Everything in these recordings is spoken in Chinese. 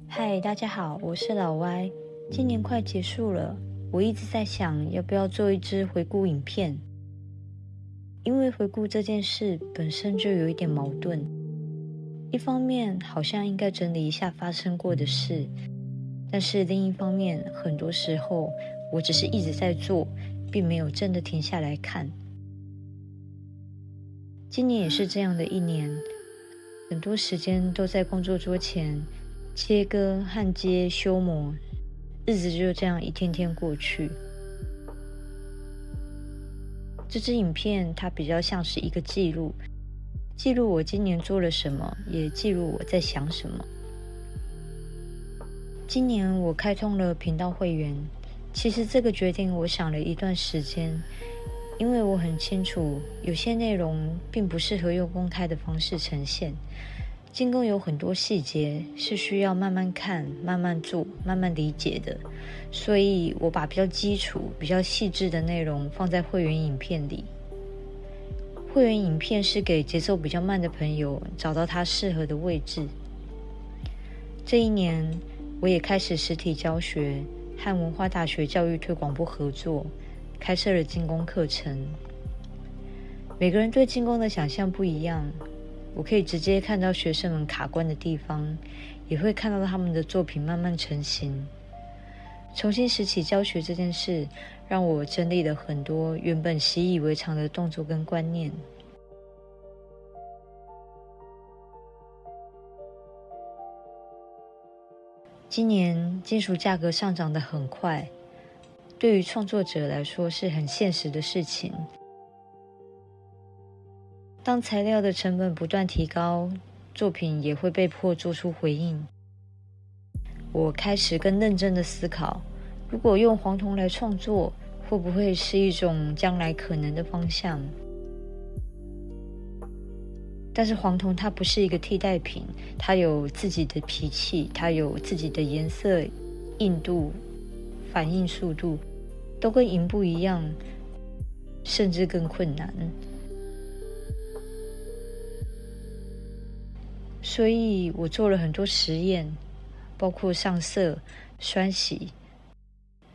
嗨，大家好，我是老歪。今年快结束了，我一直在想要不要做一支回顾影片，因为回顾这件事本身就有一点矛盾。一方面好像应该整理一下发生过的事，但是另一方面，很多时候我只是一直在做，并没有真的停下来看。今年也是这样的一年，很多时间都在工作桌前切割、焊接、修磨，日子就这样一天天过去。这支影片它比较像是一个记录，记录我今年做了什么，也记录我在想什么。今年我开通了频道会员，其实这个决定我想了一段时间，因为我很清楚有些内容并不适合用公开的方式呈现。精工有很多细节是需要慢慢看、慢慢做、慢慢理解的，所以我把比较基础、比较细致的内容放在会员影片里。会员影片是给节奏比较慢的朋友找到他适合的位置。这一年，我也开始实体教学，和文化大学教育推广部合作，开设了精工课程。每个人对精工的想象不一样，我可以直接看到学生们卡关的地方，也会看到他们的作品慢慢成型。重新拾起教学这件事，让我整理了很多原本习以为常的动作跟观念。今年金属价格上涨得很快，对于创作者来说是很现实的事情。当材料的成本不断提高，作品也会被迫做出回应。我开始更认真的思考，如果用黄铜来创作，会不会是一种将来可能的方向？但是黄铜它不是一个替代品，它有自己的脾气，它有自己的颜色、硬度、反应速度，都跟银不一样，甚至更困难。所以我做了很多实验，包括上色、栓洗、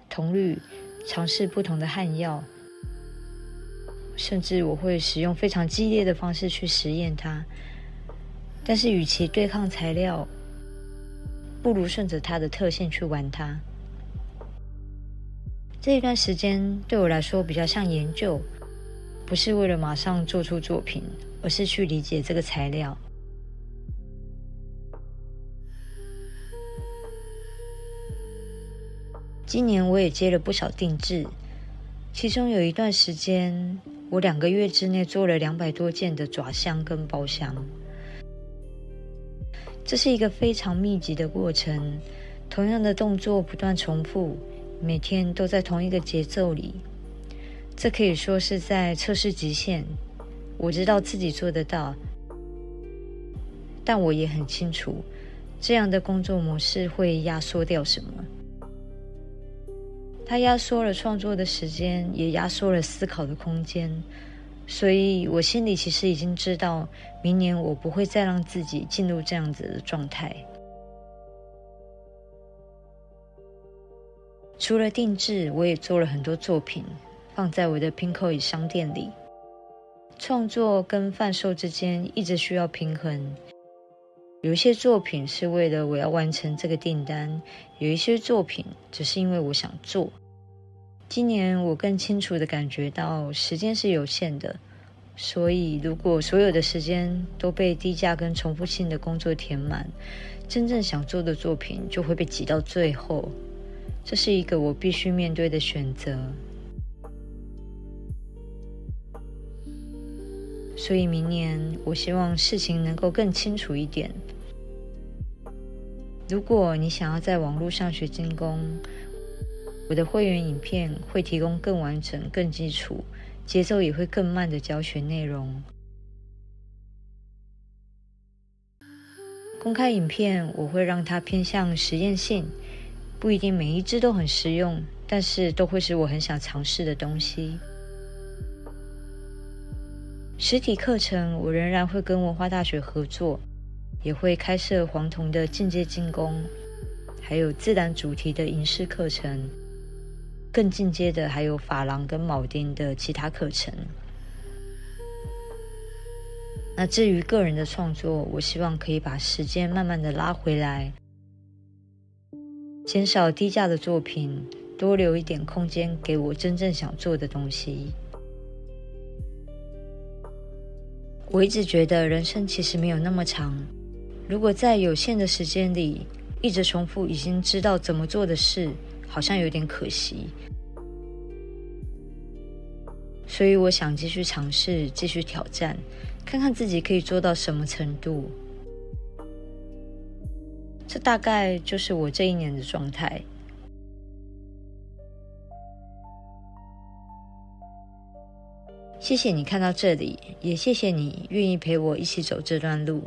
铜滤，尝试不同的焊药，甚至我会使用非常激烈的方式去实验它。但是与其对抗材料，不如顺着它的特性去玩它。这一段时间对我来说比较像研究，不是为了马上做出作品，而是去理解这个材料。今年我也接了不少定制，其中有一段时间，我2个月之内做了200多件的爪箱跟包箱。这是一个非常密集的过程，同样的动作不断重复，每天都在同一个节奏里。这可以说是在测试极限。我知道自己做得到，但我也很清楚，这样的工作模式会压缩掉什么。它压缩了创作的时间，也压缩了思考的空间，所以我心里其实已经知道，明年我不会再让自己进入这样子的状态。除了定制，我也做了很多作品，放在我的 Pinkoi 商店里。创作跟贩售之间一直需要平衡，有一些作品是为了我要完成这个订单，有一些作品只是因为我想做。今年我更清楚地感觉到时间是有限的，所以如果所有的时间都被低价跟重复性的工作填满，真正想做的作品就会被挤到最后。这是一个我必须面对的选择。所以明年我希望事情能够更清楚一点。如果你想要在网络上学精工，我的会员影片会提供更完整、更基础、节奏也会更慢的教学内容。公开影片我会让它偏向实验性，不一定每一支都很实用，但是都会是我很想尝试的东西。实体课程我仍然会跟文化大学合作，也会开设黄铜的进阶精工，还有自然主题的影视课程，更进阶的还有珐琅跟铆钉的其他课程。那至于个人的创作，我希望可以把时间慢慢的拉回来，减少低价的作品，多留一点空间给我真正想做的东西。我一直觉得人生其实没有那么长，如果在有限的时间里一直重复已经知道怎么做的事，好像有点可惜。所以我想继续尝试，继续挑战，看看自己可以做到什么程度。这大概就是我这一年的状态。谢谢你看到这里，也谢谢你愿意陪我一起走这段路。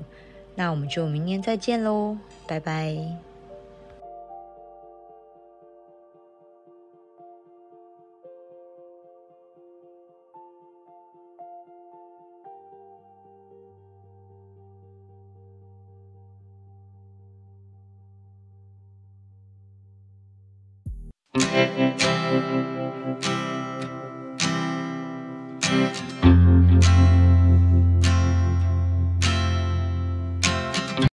那我们就明年再见咯，拜拜。